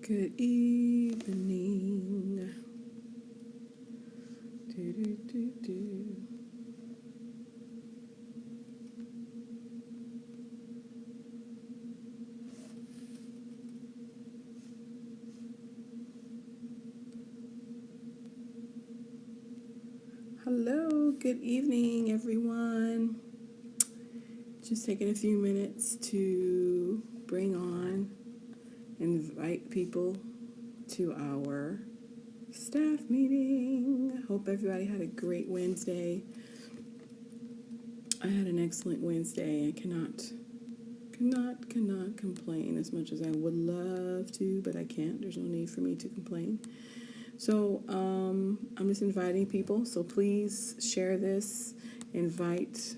Good evening. Do, do, do, do. Hello, good evening, everyone. Just taking a few minutes to bring on, invite people to our staff meeting. I hope everybody had a great Wednesday. I had an excellent Wednesday. I cannot complain as much as I would love to, but I can't. There's no need for me to complain. So I'm just inviting people. So please share this. Invite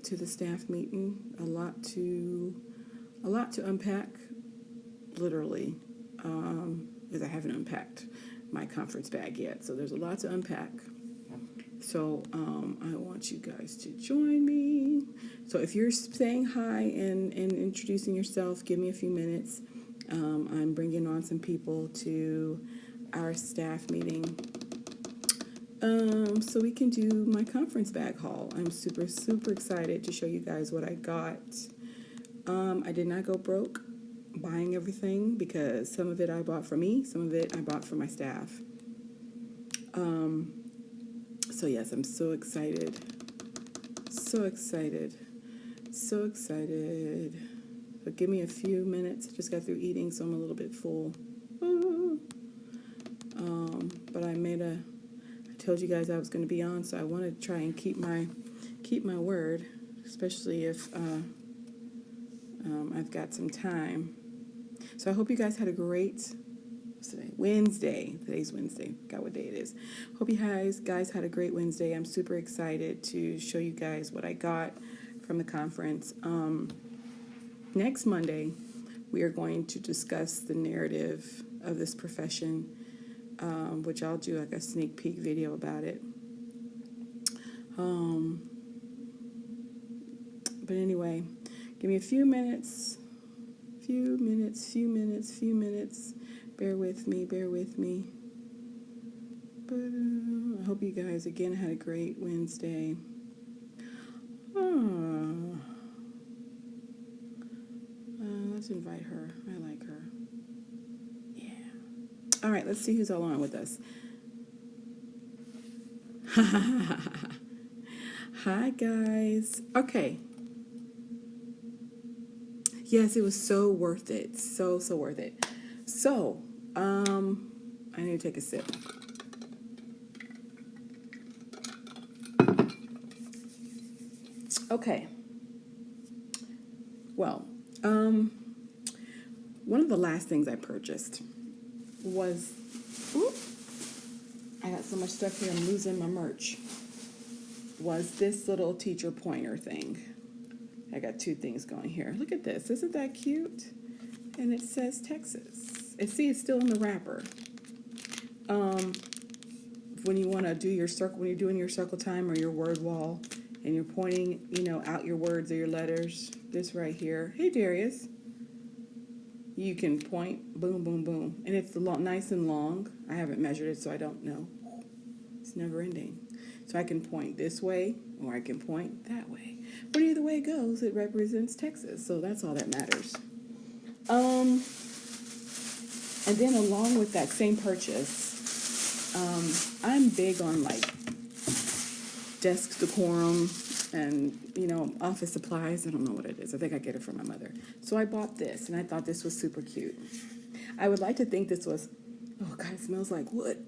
to the staff meeting. A lot to unpack, literally, because I haven't unpacked my conference bag yet. So there's a lot to unpack. So I want you guys to join me. So if you're saying hi and introducing yourself, give me a few minutes. I'm bringing on some people to our staff meeting so we can do my conference bag haul. I'm super excited to show you guys what I got. I did not go broke buying everything because some of it I bought for me, some of it I bought for my staff. So yes, I'm so excited. So give me a few minutes. I just got through eating, so I'm a little bit full. But I told you guys I was going to be on, so I want to try and keep my word, especially if I've got some time. So I hope you guys had a great Wednesday. Today's Wednesday. Forgot what day it is. Hope you guys had a great Wednesday. I'm super excited to show you guys what I got from the conference. Next Monday, we are going to discuss the narrative of this profession, which I'll do like a sneak peek video about it. But anyway, give me a few minutes. Bear with me. But I hope you guys again had a great Wednesday. Let's invite her. I like her. Yeah. All right, let's see who's all on with us. Hi, guys. Okay. Yes, it was so worth it. So worth it. So, I need to take a sip. Okay. Well, one of the last things I purchased was, I got so much stuff here, I'm losing my merch, was this little teacher pointer thing. I got two things going here. Look at this. Isn't that cute? And it says Texas. And see, it's still in the wrapper. When you want to do your circle, when you're doing your circle time or your word wall, and you're pointing, out your words or your letters, this right here. Hey, Darius. You can point, boom, boom, boom. And it's nice and long. I haven't measured it, so I don't know. It's never ending. So I can point this way, or I can point that way. But either way it goes, it represents Texas. So that's all that matters. And then along with that same purchase, I'm big on desk decorum and, office supplies. I don't know what it is. I think I get it from my mother. So I bought this, and I thought this was super cute. I would like to think this was, oh, God, it smells like wood.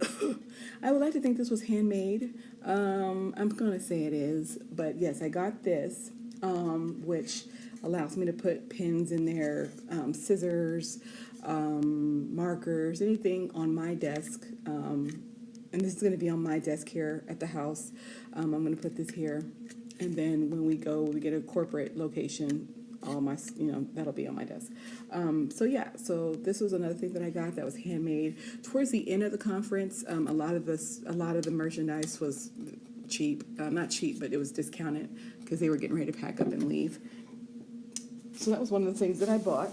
I would like to think this was handmade. I'm going to say it is. But, yes, I got this, which allows me to put pins in there, scissors, markers, anything on my desk. And this is going to be on my desk here at the house. I'm going to put this here. And then when we get a corporate location, all my, that'll be on my desk. So this was another thing that I got that was handmade. Towards the end of the conference, a lot of the merchandise was cheap. Not cheap, but it was discounted because they were getting ready to pack up and leave. So that was one of the things that I bought.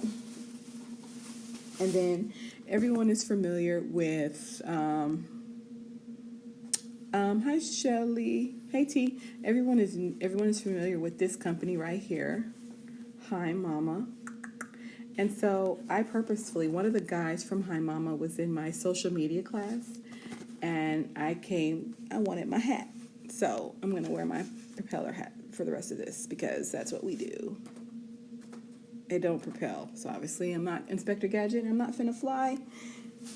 And then everyone is familiar with, hi Shelly, hey T. Everyone is familiar with this company right here, Hi Mama. And so I purposefully, one of the guys from Hi Mama was in my social media class, and I wanted my hat. So I'm going to wear my propeller hat for the rest of this because that's what we do. It don't propel. So obviously I'm not Inspector Gadget. I'm not finna fly,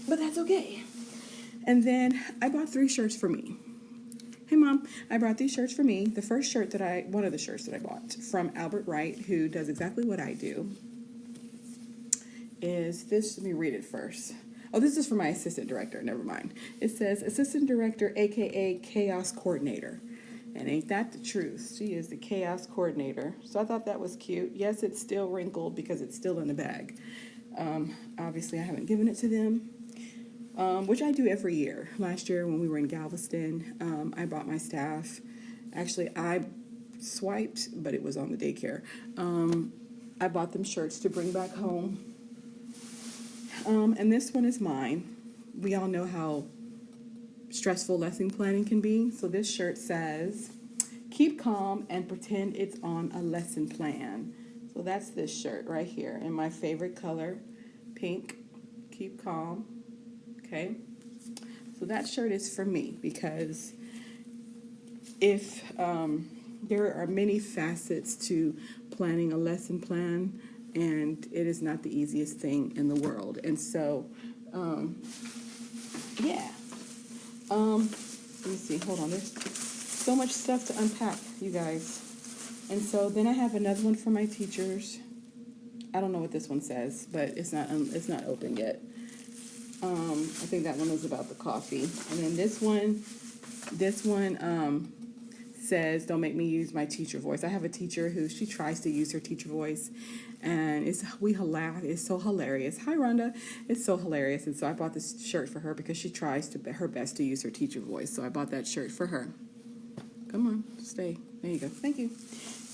but that's okay. And then I bought 3 shirts for me. Hey Mom, I brought these shirts for me. The first shirt one of the shirts that I bought from Albert Wright, who does exactly what I do, is this. Let me read it first. Oh, this is for my assistant director. Never mind. It says assistant director, aka chaos coordinator. And ain't that the truth? She is the chaos coordinator. So I thought that was cute. Yes, it's still wrinkled because it's still in the bag. Obviously, I haven't given it to them, which I do every year. Last year when we were in Galveston, I bought my staff. Actually, I swiped, but it was on the daycare. I bought them shirts to bring back home. And this one is mine. We all know how stressful lesson planning can be. So this shirt says, keep calm and pretend it's on a lesson plan. So that's this shirt right here in my favorite color, pink. Keep calm. Okay. So that shirt is for me because if there are many facets to planning a lesson plan, and it is not the easiest thing in the world. And so, yeah. Let me see. Hold on. There's so much stuff to unpack, you guys. And so then I have another one for my teachers. I don't know what this one says, but it's not open yet. I think that one was about the coffee. And then this one says, don't make me use my teacher voice. I have a teacher who she tries to use her teacher voice, and it's so hilarious. Hi Rhonda, it's so hilarious. And so I bought this shirt for her because she tries her best to use her teacher voice. So I bought that shirt for her. Come on, stay. There you go. Thank you.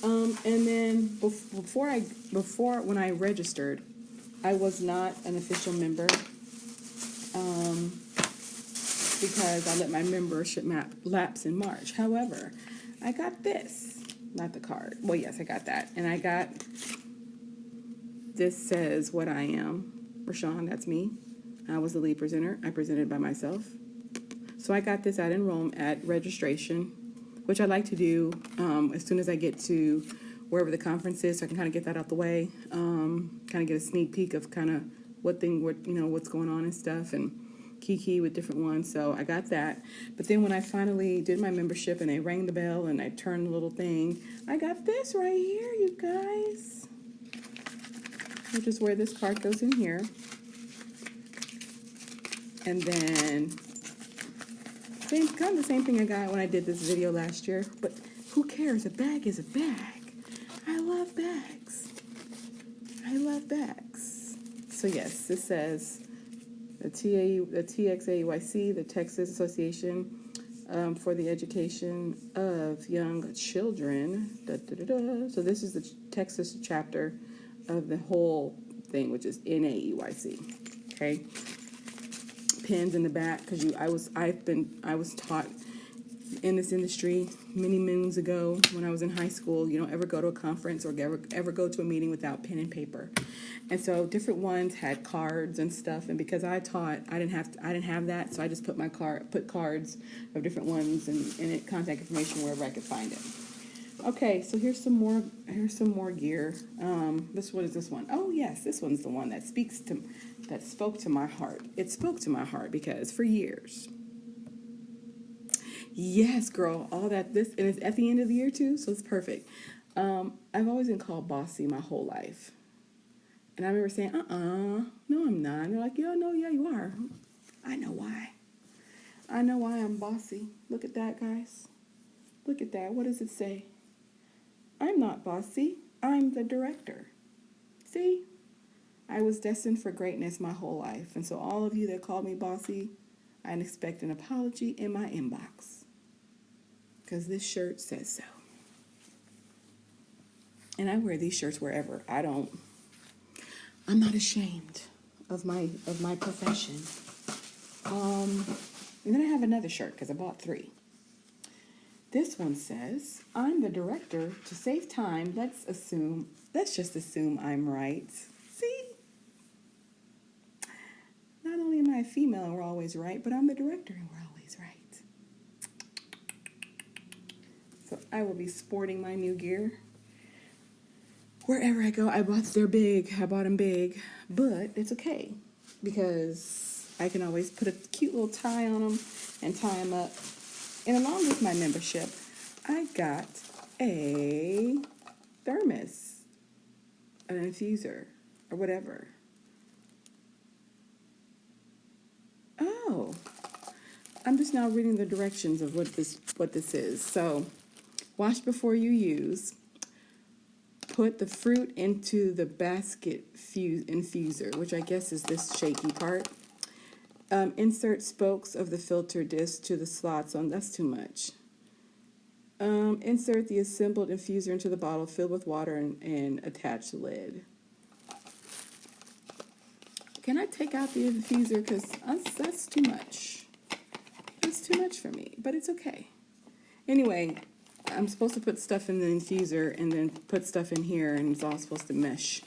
And then when I registered, I was not an official member. Because I let my membership lapse in March. However, I got this, not the card. Well, yes, I got that. And I got, this says what I am. Rashawn, that's me. I was the lead presenter. I presented by myself. So I got this at registration, which I like to do as soon as I get to wherever the conference is, so I can kind of get that out the way, kind of get a sneak peek of kind of what's going on and stuff, and kiki with different ones. So I got that. But then when I finally did my membership and they rang the bell and I turned the little thing, I got this right here, you guys. Which is where this card goes in here. And then kind of the same thing I got when I did this video last year. But who cares? A bag is a bag. I love bags. I love bags. So yes, this says the TXAYC, the Texas Association for the Education of Young Children. So this is the Texas chapter of the whole thing, which is NAEYC. Okay. Pins in the back because I was taught in this industry many moons ago when I was in high school. You don't ever go to a conference or ever go to a meeting without pen and paper. And so different ones had cards and stuff, and because I taught, I didn't have that, so I just put cards of different ones and contact information wherever I could find it. Okay, so here's some more gear. What is this one? Oh yes, this one's the one that spoke to my heart. It spoke to my heart because for years. Yes, girl, all that and it's at the end of the year too, so it's perfect. I've always been called bossy my whole life. And I remember saying, no, I'm not. And they're like, yeah, you are. I know why. I know why I'm bossy. Look at that, guys. Look at that. What does it say? I'm not bossy. I'm the director. See? I was destined for greatness my whole life. And so all of you that called me bossy, I expect an apology in my inbox. Because this shirt says so. And I wear these shirts wherever. I'm not ashamed of my profession. And then I have another shirt because I bought 3. This one says, "I'm the director. To save time, let's just assume I'm right." See? Not only am I a female and we're always right, but I'm the director and we're always right. So I will be sporting my new gear wherever I go. They're big. I bought them big, but it's okay because I can always put a cute little tie on them and tie them up. And along with my membership, I got a thermos, an infuser, or whatever. Oh, I'm just now reading the directions of what this is. So, wash before you use. Put the fruit into the basket infuser, which I guess is this shaky part. Insert spokes of the filter disc to the slots on. That's too much. Insert the assembled infuser into the bottle, fill with water, and attach the lid. Can I take out the infuser? Because that's too much. That's too much for me, but it's okay. Anyway, I'm supposed to put stuff in the infuser and then put stuff in here, and it's all supposed to mesh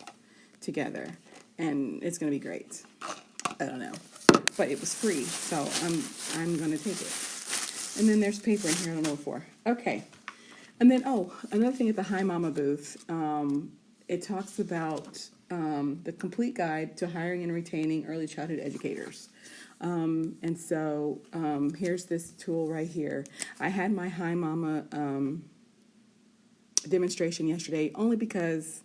together. And it's going to be great. I don't know. But it was free, so I'm going to take it. And then there's paper in here, I don't know what for. Okay. And then, another thing at the Hi Mama booth, it talks about the complete guide to hiring and retaining early childhood educators. And so here's this tool right here. I had my Hi Mama demonstration yesterday only because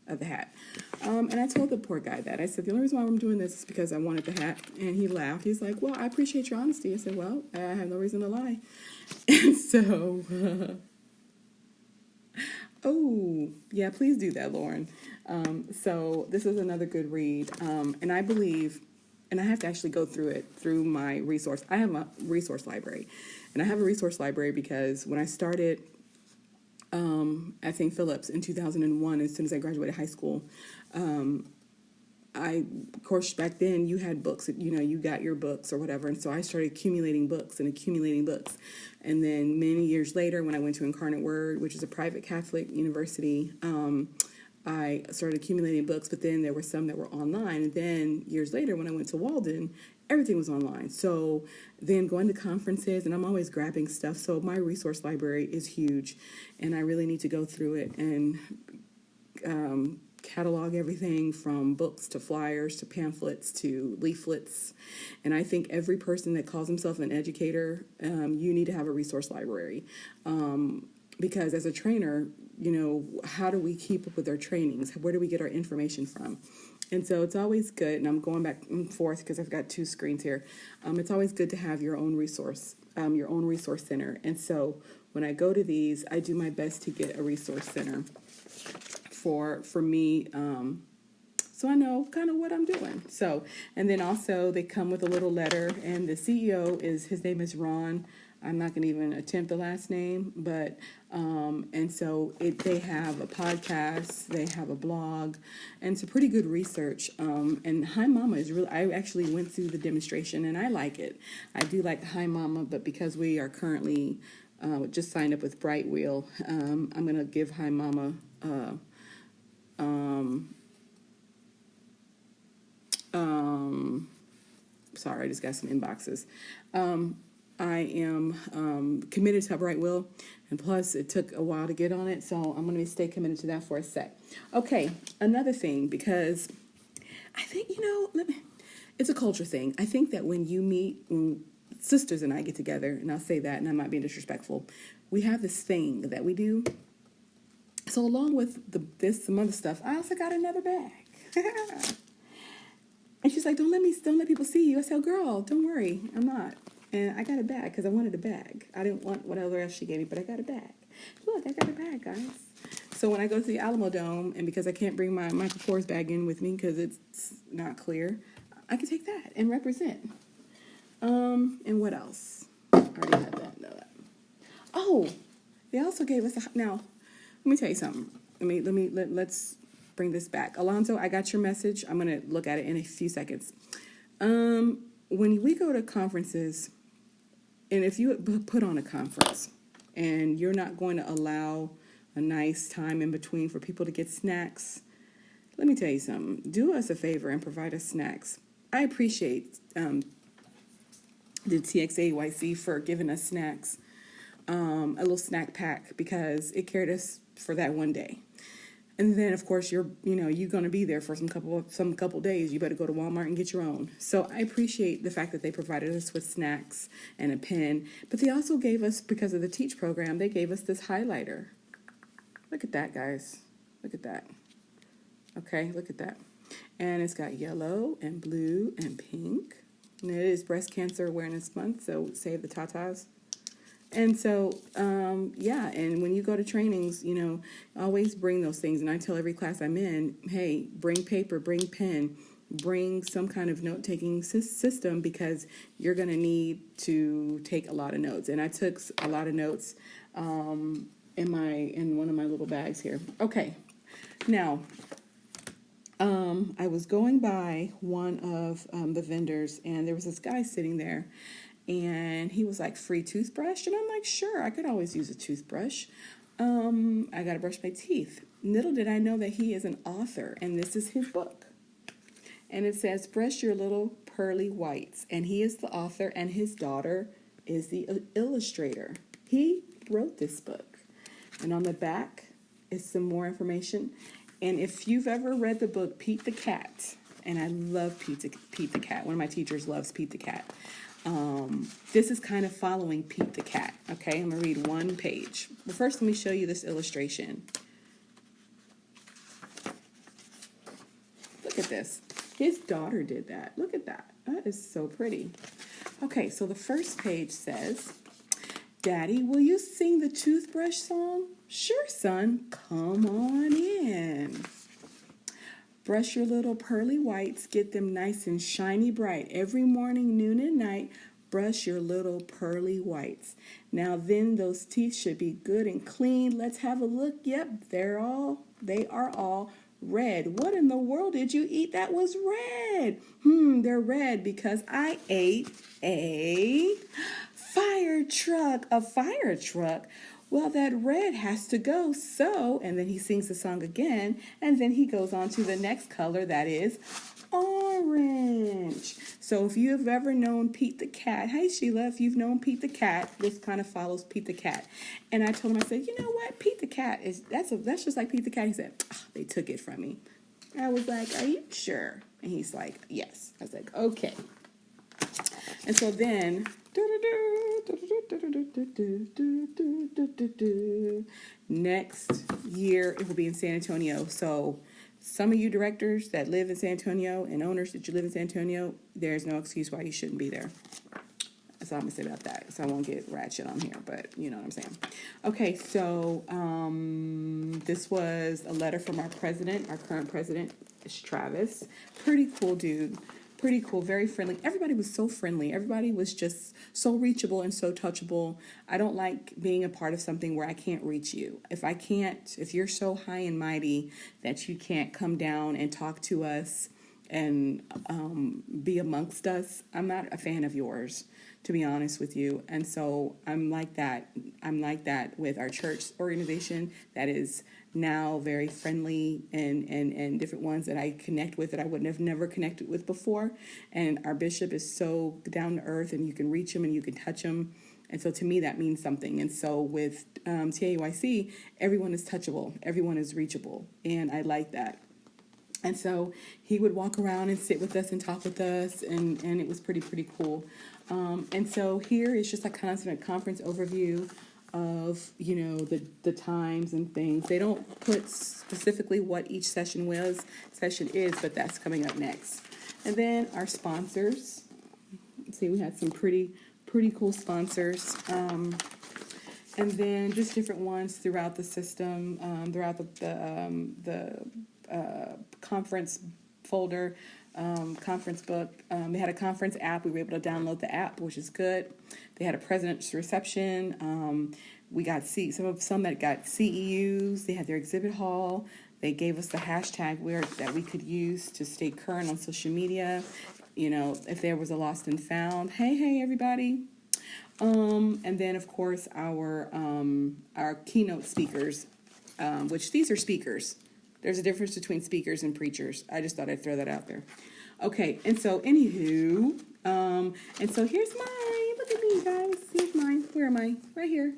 of the hat. And I told the poor guy that. I said, the only reason why I'm doing this is because I wanted the hat. And he laughed. He's like, well, I appreciate your honesty. I said, well, I have no reason to lie. And so, yeah, please do that, Lauren. So this is another good read. And I believe, and I have to actually go through it through my resource. I have a resource library. And I have a resource library because when I started at St. Philip's in 2001, as soon as I graduated high school, of course, back then you had books, you got your books or whatever. And so I started accumulating books. And then many years later, when I went to Incarnate Word, which is a private Catholic university, I started accumulating books, but then there were some that were online. And then years later, when I went to Walden, everything was online. So then going to conferences, and I'm always grabbing stuff. So my resource library is huge, and I really need to go through it and catalog everything from books to flyers to pamphlets to leaflets. And I think every person that calls himself an educator, you need to have a resource library. Because as a trainer, how do we keep up with our trainings? Where do we get our information from? And so it's always good, and I'm going back and forth because I've got 2 screens here. It's always good to have your own resource center. And so when I go to these, I do my best to get a resource center for me, so I know kind of what I'm doing. So, and then also they come with a little letter, and the CEO his name is Ron. I'm not going to even attempt the last name, but, and so they have a podcast, they have a blog, and it's a pretty good research. And Hi Mama is really, I actually went through the demonstration and I like it. I do like Hi Mama, but because we are currently, just signed up with Bright Wheel, I'm going to give Hi Mama, sorry, I just got some inboxes. I am committed to Bright Will, and plus it took a while to get on it, so I'm going to stay committed to that for a sec. Okay, another thing, because I think, it's a culture thing. I think that when sisters and I get together, and I'll say that, and I might be disrespectful, we have this thing that we do. So along with some other stuff, I also got another bag. And she's like, don't let people see you. I said, girl, don't worry, I'm not. And I got a bag because I wanted a bag. I didn't want whatever else she gave me, but I got a bag. Look, I got a bag, guys. So when I go to the Alamo Dome, and because I can't bring my Michael Kors bag in with me because it's not clear, I can take that and represent. And what else? I already had that. No. Oh, they also gave us now. Let me tell you something. Let's bring this back. Alonzo, I got your message. I'm going to look at it in a few seconds. When we go to conferences, and if you put on a conference and you're not going to allow a nice time in between for people to get snacks, let me tell you something. Do us a favor and provide us snacks. I appreciate the TXAYC for giving us snacks, a little snack pack, because it carried us for that one day. And then, of course, you're going to be there for some couple days. You better go to Walmart and get your own. So I appreciate the fact that they provided us with snacks and a pen. But they also gave us, because of the Teach program, they gave us this highlighter. Look at that, guys. Look at that. Okay, look at that. And it's got yellow and blue and pink. And it is Breast Cancer Awareness Month, so save the tatas. And so, and when you go to trainings, always bring those things. And I tell every class I'm in, hey, bring paper, bring pen, bring some kind of note-taking system, because you're going to need to take a lot of notes. And I took a lot of notes in one of my little bags here. Okay, now, I was going by one of the vendors, and there was this guy sitting there. And he was like, free toothbrush? And I'm like, sure, I could always use a toothbrush. I got to brush my teeth. Little did I know that he is an author, and this is his book. And it says, Brush Your Little Pearly Whites. And he is the author, and his daughter is the illustrator. He wrote this book. And on the back is some more information. And if you've ever read the book, Pete the Cat, and I love Pete the Cat. One of my teachers loves Pete the Cat. This is kind of following Pete the Cat. Okay, I'm going to read one page. But first, let me show you this illustration. Look at this. His daughter did that. Look at that. That is so pretty. Okay, so the first page says, Daddy, will you sing the toothbrush song? Sure, son. Come on in. Brush your little pearly whites, get them nice and shiny bright. Every morning, noon, and night, brush your little pearly whites. Now then, those teeth should be good and clean. Let's have a look. Yep, they are all red. What in the world did you eat that was red? They're red because I ate a fire truck. A fire truck? Well, that red has to go, so, and then he sings the song again, and then he goes on to the next color, that is orange. So if you've ever known Pete the Cat, hey Sheila, if you've known Pete the Cat, this kind of follows Pete the Cat. And I told him, I said, you know what, Pete the Cat, that's just like Pete the Cat. He said, they took it from me. I was like, are you sure? And he's like, yes. I was like, okay. And so then, next year it will be in San Antonio. So some of you directors that live in San Antonio and owners that you live in San Antonio, there's no excuse why you shouldn't be there. That's all I'm going to say about that. So I won't get ratchet on here, but you know what I'm saying. Okay, so this was a letter from our president. Our current president is Travis. Pretty cool dude. Pretty cool, very friendly. Everybody was so friendly. Everybody was just so reachable and so touchable. I don't like being a part of something where I can't reach you. If you're so high and mighty that you can't come down and talk to us and be amongst us, I'm not a fan of yours, to be honest with you. And so I'm like that. I'm like that with our church organization that is now very friendly and different ones that I connect with that I would have never connected with before. And our bishop is so down to earth, and you can reach him and you can touch him. And so to me, that means something. And so with TAYC, everyone is touchable. Everyone is reachable. And I like that. And so he would walk around and sit with us and talk with us, and it was pretty cool. And so here is just a constant conference overview of, the times and things. They don't put specifically what each session is, but that's coming up next. And then our sponsors. See, we had some pretty cool sponsors. And then just different ones throughout the system, throughout the conference folder, conference book. They had a conference app. We were able to download the app, which is good. They had a president's reception. We got some that got CEUs. They had their exhibit hall. They gave us the hashtag that we could use to stay current on social media. You know, if there was a lost and found, hey, everybody. And then, of course, our keynote speakers, which these are speakers. There's a difference between speakers and preachers. I just thought I'd throw that out there. Okay, and so, anywho, and so here's mine. Look at me, guys. Here's mine. Where am I? Right here.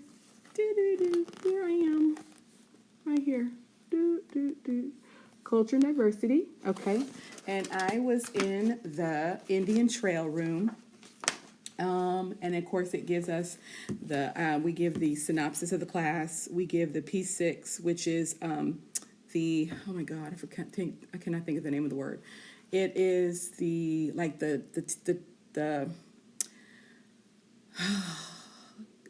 Here I am. Right here. Culture and diversity. Okay, and I was in the Indian Trail Room. And of course, it gives us we give the synopsis of the class. We give the P6, which is oh my God, I cannot think of the name of the word. It is the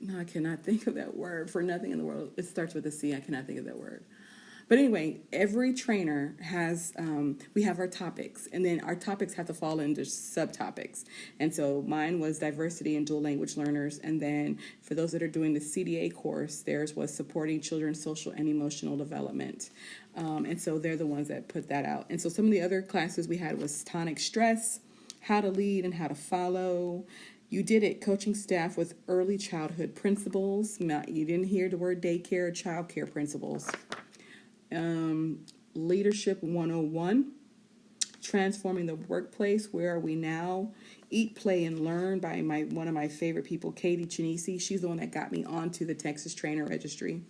no, I cannot think of that word for nothing in the world. It starts with a C. I cannot think of that word. But anyway, every trainer has, we have our topics, and then our topics have to fall into subtopics. And so mine was diversity and dual language learners. And then for those that are doing the CDA course, theirs was supporting children's social and emotional development. And so they're the ones that put that out. And so some of the other classes we had was tonic stress, how to lead and how to follow. You did it, coaching staff with early childhood principles. You didn't hear the word daycare or child care principles. Leadership 101, transforming the workplace. Where are we now? Eat, Play, and Learn by one of my favorite people, Katie Chinisi. She's the one that got me onto the Texas Trainer Registry.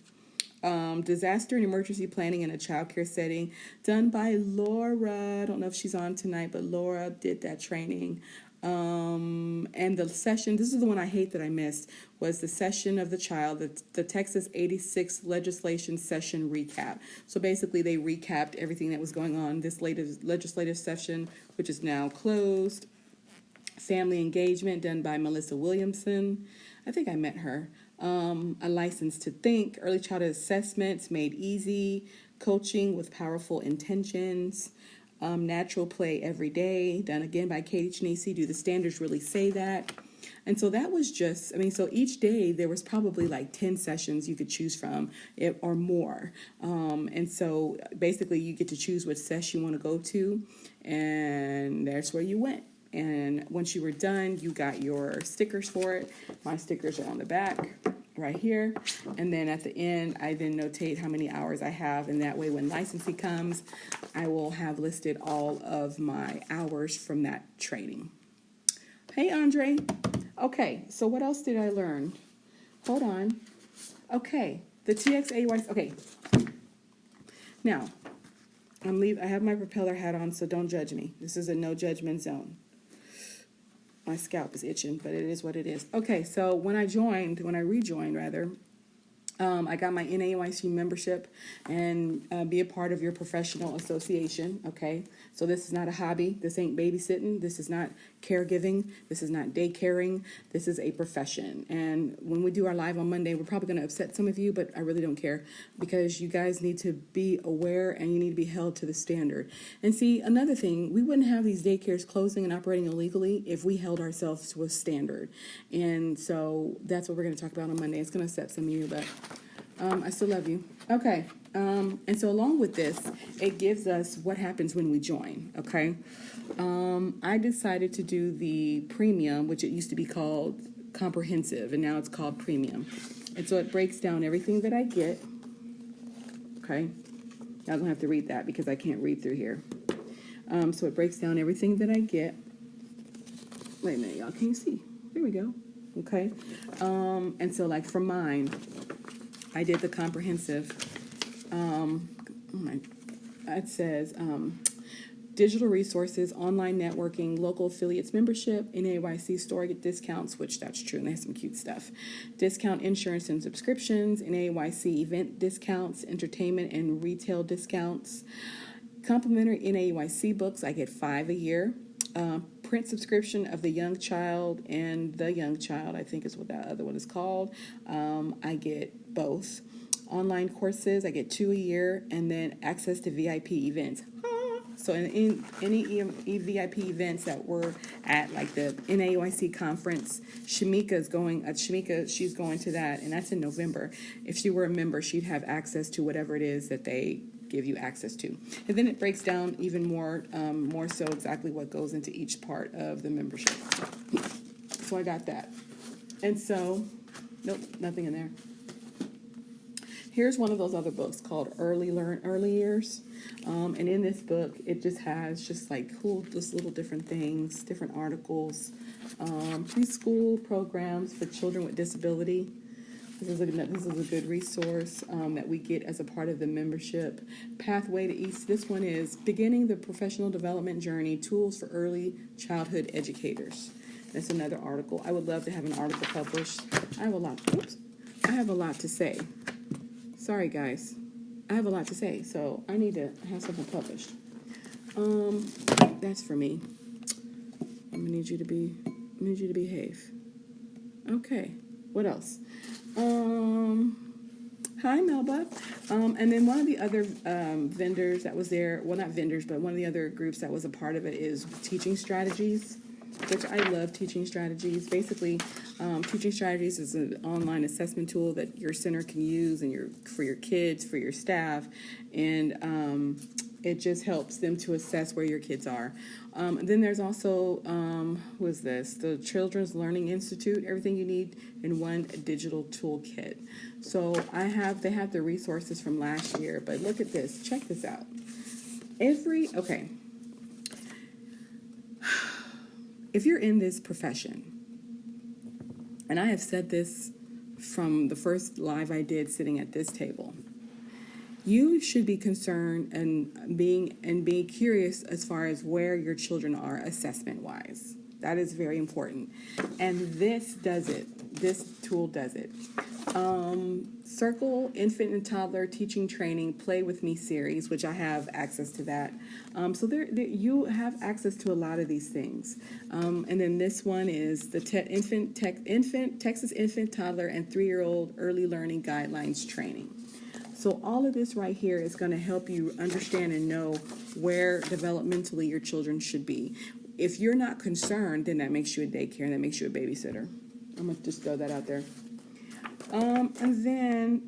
Disaster and emergency planning in a child care setting, done by Laura. I don't know if she's on tonight, but Laura did that training. And the session, this is the one I hate that I missed, was the session of the child, the Texas 86 legislation session recap. So basically they recapped everything that was going on this latest legislative session, which is now closed. Family engagement done by Melissa Williamson. I think I met her. A license to think, early childhood assessments made easy, coaching with powerful intentions. Natural play every day, done again by Katie Chinisi. Do the standards really say that? And so that was just, so each day there was probably like 10 sessions you could choose from or more. And so basically you get to choose which session you want to go to, and that's where you went. And once you were done, you got your stickers for it. My stickers are on the back right here. And then at the end, I then notate how many hours I have. And that way, when licensing comes, I will have listed all of my hours from that training. Hey, Andre. Okay, so what else did I learn? Hold on. Okay, the TXAY. Okay. Now, I have my propeller hat on, so don't judge me. This is a no judgment zone. My scalp is itching, but it is what it is. Okay, so when I rejoined, I got my NAYC membership and be a part of your professional association, okay? So this is not a hobby. This ain't babysitting. This is not caregiving. This is not daycaring. This is a profession. And when we do our live on Monday, we're probably going to upset some of you, but I really don't care, because you guys need to be aware and you need to be held to the standard. And see, another thing, we wouldn't have these daycares closing and operating illegally if we held ourselves to a standard. And so that's what we're going to talk about on Monday. It's going to upset some of you, but I still love you. Okay. And so along with this, it gives us what happens when we join. Okay. I decided to do the premium, which it used to be called comprehensive, and now it's called premium. And so it breaks down everything that I get. Okay. Y'all gonna have to read that because I can't read through here. So it breaks down everything that I get. Wait a minute, y'all. Can you see? There we go. Okay. And so like for mine, I did the comprehensive. It says digital resources, online networking, local affiliates membership, NAYC store get discounts, which that's true, and they have some cute stuff. Discount insurance and subscriptions, NAYC event discounts, entertainment and retail discounts. Complimentary NAYC books, I get 5 a year. Print subscription of The Young Child and The Young Child, I think is what that other one is called. I get both. Online courses, I get 2 a year, and then access to VIP events. So in any VIP events that we're at, like the NAYC conference, Shamika's going. She's going to that, and that's in November. If she were a member, she'd have access to whatever it is that they give you access to. And then it breaks down even more so exactly what goes into each part of the membership. So I got that. And so, nope, nothing in there. Here's one of those other books called Early Years. And in this book, it just has just like cool, just little different things, different articles, preschool programs for children with disability. This is a good resource that we get as a part of the membership. Pathway to East. This one is Beginning the Professional Development Journey, Tools for Early Childhood Educators. That's another article. I would love to have an article published. I have a lot to say. Sorry, guys. I have a lot to say, so I need to have something published. That's for me. I'm gonna need you to behave. Okay. What else? Hi, Melba. And then one of the other vendors that was there, well, not vendors, but one of the other groups that was a part of it is Teaching Strategies, which I love Teaching Strategies. Basically, Teaching Strategies is an online assessment tool that your center can use and for your kids, for your staff, and it just helps them to assess where your kids are. Then there's also, who is this? The Children's Learning Institute, everything you need in one digital toolkit. So they have the resources from last year, but look at this. Check this out. Okay. If you're in this profession, and I have said this from the first live I did sitting at this table, you should be concerned and being curious as far as where your children are assessment-wise. That is very important. And this does it. This tool does it. Circle Infant and Toddler Teaching Training Play With Me series, which I have access to that. So there you have access to a lot of these things. And then this one is the Texas Infant, Toddler, and 3-year-old Early Learning Guidelines Training. So all of this right here is going to help you understand and know where developmentally your children should be. If you're not concerned, then that makes you a daycare and that makes you a babysitter. I'm going to just throw that out there. And then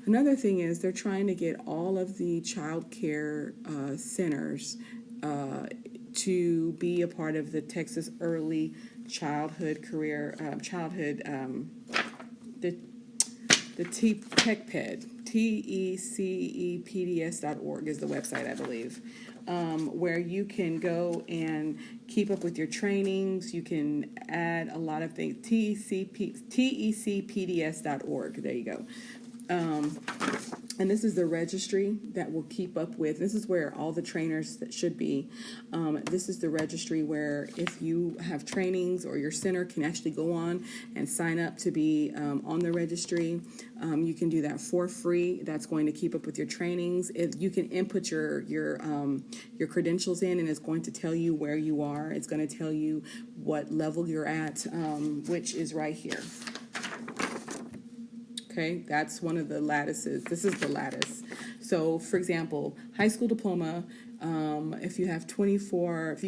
another thing is they're trying to get all of the child care centers to be a part of the Texas Early Childhood Career, the TechPed, TECEPDS.org is the website, I believe, where you can go and keep up with your trainings. You can add a lot of things. TECPDS.org. There you go. And this is the registry that will keep up with. This is where all the trainers that should be. This is the registry where if you have trainings or your center can actually go on and sign up to be on the registry. You can do that for free. That's going to keep up with your trainings. If you can input your credentials in, and it's going to tell you where you are. It's going to tell you what level you're at, which is right here. Okay, that's one of the lattices. This is the lattice. So, for example, high school diploma, if you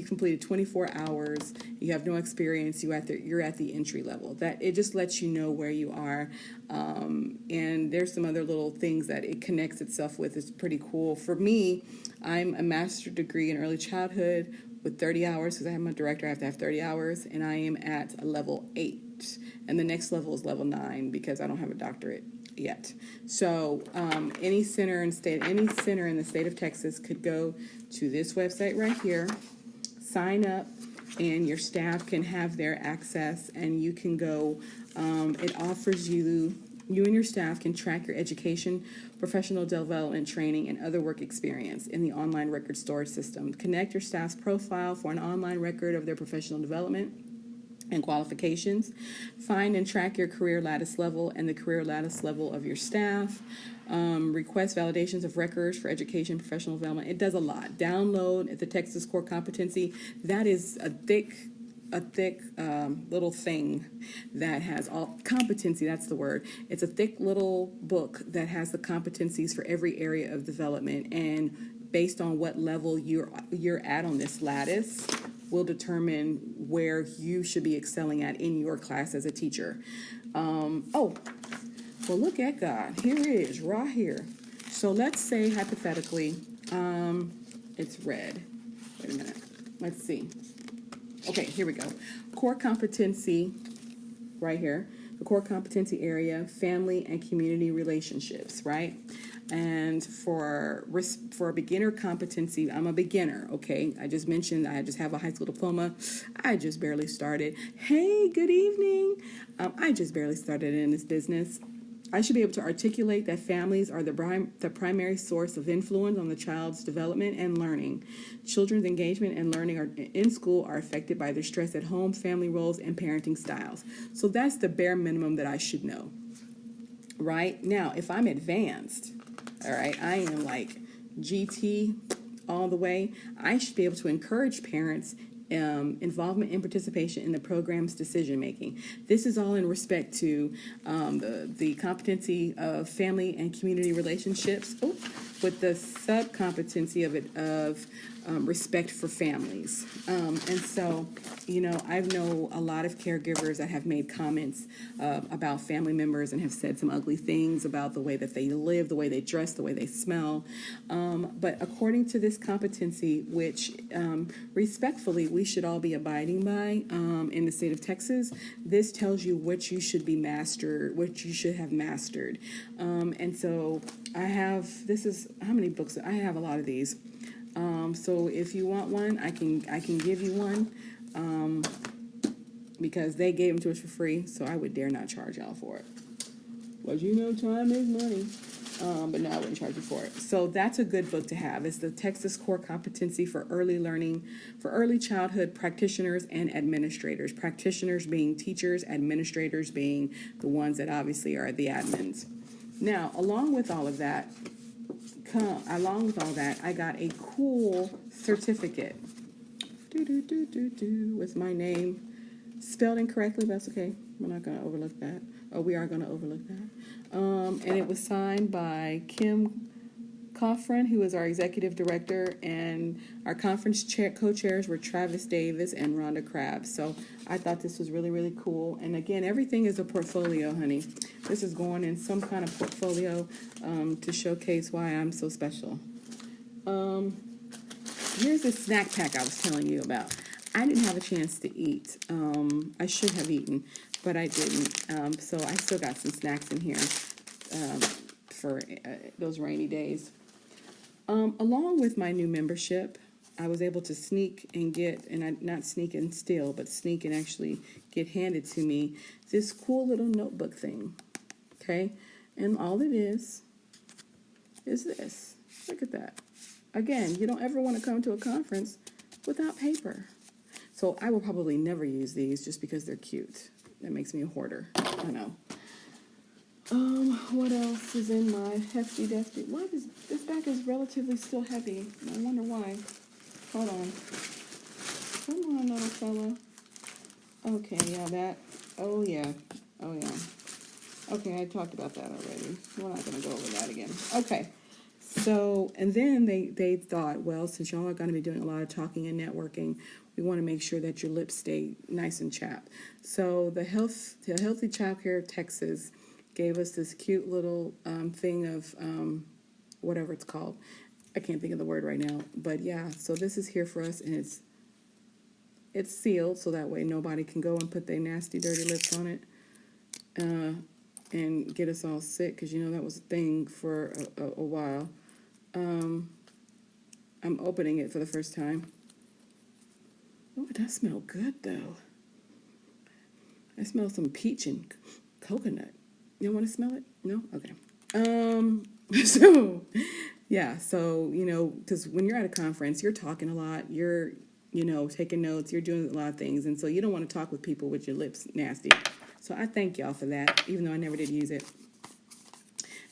completed 24 hours, you have no experience, you're at the entry level. That it just lets you know where you are. And there's some other little things that it connects itself with. It's pretty cool. For me, I'm a master's degree in early childhood with 30 hours, because I am a director, I have to have 30 hours, and I am at a level 8. And the next level is level 9 because I don't have a doctorate yet. So any center in the state of Texas could go to this website right here, sign up, and your staff can have their access, and you can go. It offers you and your staff can track your education, professional development training, and other work experience in the online record storage system. Connect your staff's profile for an online record of their professional development and qualifications. Find and track your career lattice level and the career lattice level of your staff. Request validations of records for education, professional development. It does a lot. Download the Texas Core Competency. That is a thick little thing that has all competency. That's the word. It's a thick little book that has the competencies for every area of development, and based on what level you're at on this lattice will determine where you should be excelling at in your class as a teacher. Well, look at God. Here it is, right here. So let's say hypothetically, it's red. Wait a minute. Let's see. Okay, here we go. Core competency, right here. The core competency area, family and community relationships, right? And for beginner competency, I'm a beginner, okay? I just mentioned I just have a high school diploma. I just barely started. Hey, good evening. I just barely started in this business. I should be able to articulate that families are the primary source of influence on the child's development and learning. Children's engagement and learning in school are affected by their stress at home, family roles, and parenting styles. So that's the bare minimum that I should know. Right? Now, if I'm advanced, all right, I am like GT all the way, I should be able to encourage parents involvement and participation in the program's decision making. This is all in respect to the competency of family and community relationships, with the sub-competency of respect for families. And so, I know a lot of caregivers that have made comments about family members and have said some ugly things about the way that they live, the way they dress, the way they smell. But according to this competency, which respectfully we should all be abiding by in the state of Texas, this tells you what you should be mastered, what you should have mastered. And so this is how many books? I have a lot of these. So if you want one, I can give you one, because they gave them to us for free, so I would dare not charge y'all for it. Well, time is money. But no, I wouldn't charge you for it. So that's a good book to have. It's the Texas Core Competency for Early Learning for Early Childhood Practitioners and Administrators. Practitioners being teachers, administrators being the ones that obviously are the admins. Now, along with all that, I got a cool certificate with my name spelled incorrectly. That's okay. We're not going to overlook that. Or we are going to overlook that. And it was signed by Kim Coffran, who is our executive director, and our conference co-chairs were Travis Davis and Rhonda Krabs. So I thought this was really, really cool. And again, everything is a portfolio, honey. This is going in some kind of portfolio to showcase why I'm so special. Here's the snack pack I was telling you about. I didn't have a chance to eat. I should have eaten, but I didn't. So I still got some snacks in here for those rainy days. Along with my new membership, I was able to sneak and not sneak and steal, but sneak and actually get handed to me this cool little notebook thing. Okay? And all it is this. Look at that. Again, you don't ever want to come to a conference without paper. So I will probably never use these just because they're cute. That makes me a hoarder. I know. What else is in my hefty defty? This bag is relatively still heavy. I wonder why. Hold on. Come on, little fella. Okay, yeah, that. Oh, yeah. Okay, I talked about that already. We're not going to go over that again. Okay. So, and then they thought, well, since y'all are going to be doing a lot of talking and networking, we want to make sure that your lips stay nice and chapped. So the Healthy Child Care of Texas gave us this cute little thing of whatever it's called. I can't think of the word right now. But yeah, so this is here for us, and it's sealed, so that way nobody can go and put their nasty, dirty lips on it and get us all sick, because that was a thing for a while. I'm opening it for the first time. Oh, it does smell good, though. I smell some peach and coconut. You don't want to smell it? No? Okay. So, because when you're at a conference, you're talking a lot, you're, taking notes, you're doing a lot of things, and so you don't want to talk with people with your lips nasty. So I thank y'all for that, even though I never did use it.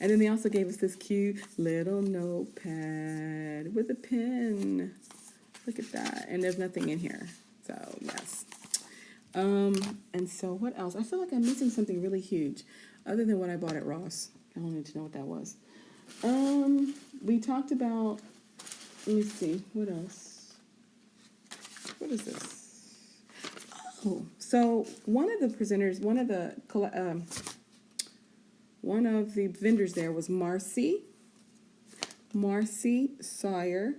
And then they also gave us this cute little notepad with a pen. Look at that. And there's nothing in here. So, yes. And so what else? I feel like I'm missing something really huge other than what I bought at Ross. I don't need to know what that was. We talked about, let me see, what else? What is this? Oh, so one of the presenters, one of the vendors there was Marcy. Marcy Sawyer.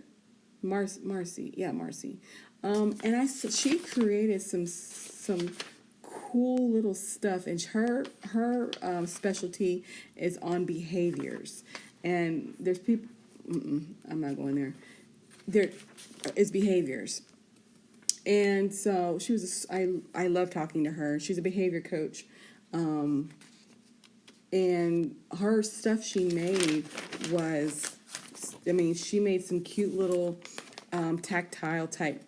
Marcy, yeah, Marcy. And she created some cool little stuff, and her specialty is on behaviors. And there's people. I'm not going there. There is behaviors, and so she was. I love talking to her. She's a behavior coach, and her stuff she made was. I mean, she made some cute little tactile type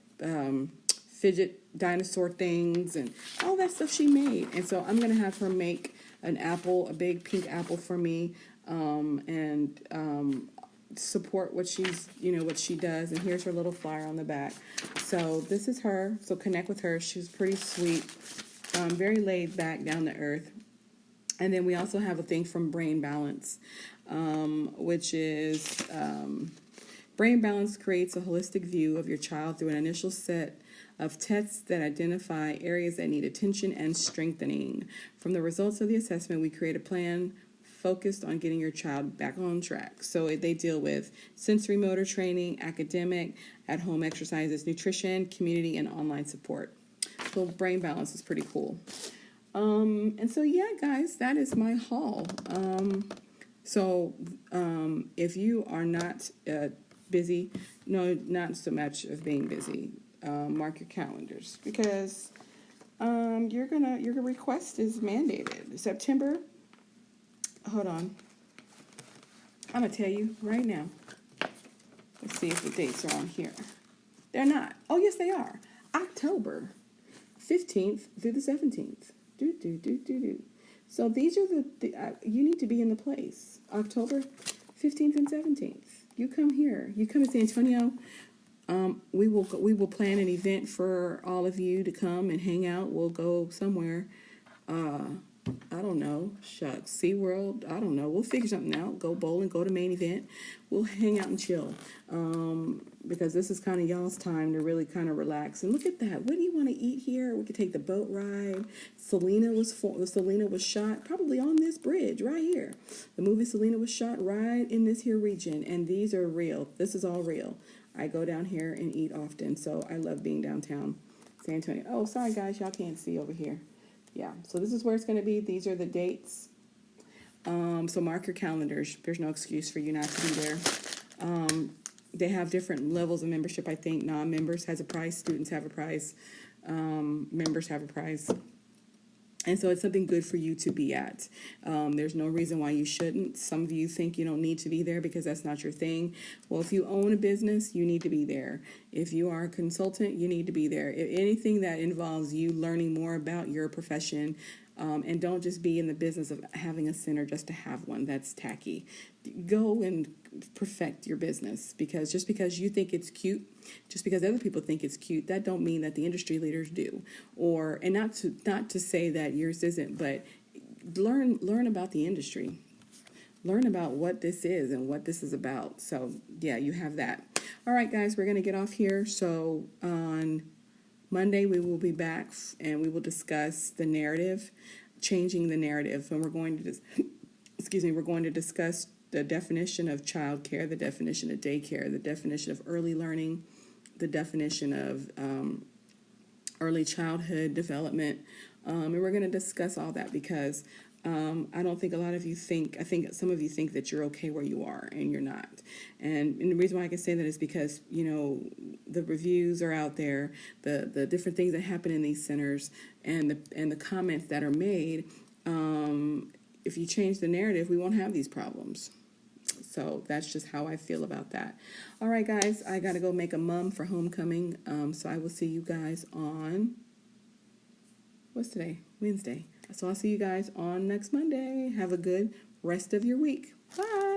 fidget dinosaur things and all that stuff she made. And so I'm gonna have her make an apple, a big pink apple for me, and support what what she does. And here's her little flyer on the back. So this is her. So connect with her. She's pretty sweet, very laid back, down to earth. And then we also have a thing from Brain Balance, which is Brain Balance creates a holistic view of your child through an initial set of tests that identify areas that need attention and strengthening. From the results of the assessment, we create a plan focused on getting your child back on track. So they deal with sensory motor training, academic, at-home exercises, nutrition, community, and online support. So Brain Balance is pretty cool. And so, yeah, guys, that is my haul. If you are not busy, no, not so much of being busy, mark your calendars, because your request is mandated. September, hold on. I'm going to tell you right now. Let's see if the dates are on here. They're not. Oh, yes, they are. October 15th through the 17th. So these are you need to be in the place. October 15th and 17th. You come here. You come to San Antonio. We will plan an event for all of you to come and hang out. We'll go somewhere. I don't know. Shucks. SeaWorld. I don't know. We'll figure something out. Go bowling. Go to main event. We'll hang out and chill. Because this is kind of y'all's time to really kind of relax. And look at that. What do you want to eat here? We could take the boat ride. Selena was shot probably on this bridge right here. The movie Selena was shot right in this here region. And these are real. This is all real. I go down here and eat often. So I love being downtown San Antonio. Oh, sorry, guys. Y'all can't see over here. Yeah, so this is where it's going to be. These are the dates. So mark your calendars. There's no excuse for you not to be there. They have different levels of membership, I think. Non-members has a price. Students have a price. Members have a price. And so it's something good for you to be at. There's no reason why you shouldn't. Some of you think you don't need to be there because that's not your thing. Well, if you own a business, you need to be there. If you are a consultant, you need to be there. If anything that involves you learning more about your profession, and don't just be in the business of having a center just to have one. That's tacky. Go and perfect your business, because just because you think it's cute, just because other people think it's cute, that don't mean that the industry leaders do. And not to say that yours isn't, but learn about the industry. Learn about what this is and what this is about. So yeah, you have that. All right, guys, we're going to get off here. So on Monday, we will be back and we will discuss the narrative, changing the narrative. And we're going to discuss the definition of childcare, the definition of daycare, the definition of early learning, the definition of early childhood development. And we're going to discuss all that because I don't think a lot of you think, I think some of you think that you're okay where you are, and you're not. And the reason why I can say that is because, the reviews are out there, the different things that happen in these centers, and the comments that are made. If you change the narrative, we won't have these problems. So that's just how I feel about that. All right, guys, I got to go make a mum for homecoming. So I will see you guys on, what's today? Wednesday. So I'll see you guys on next Monday. Have a good rest of your week. Bye.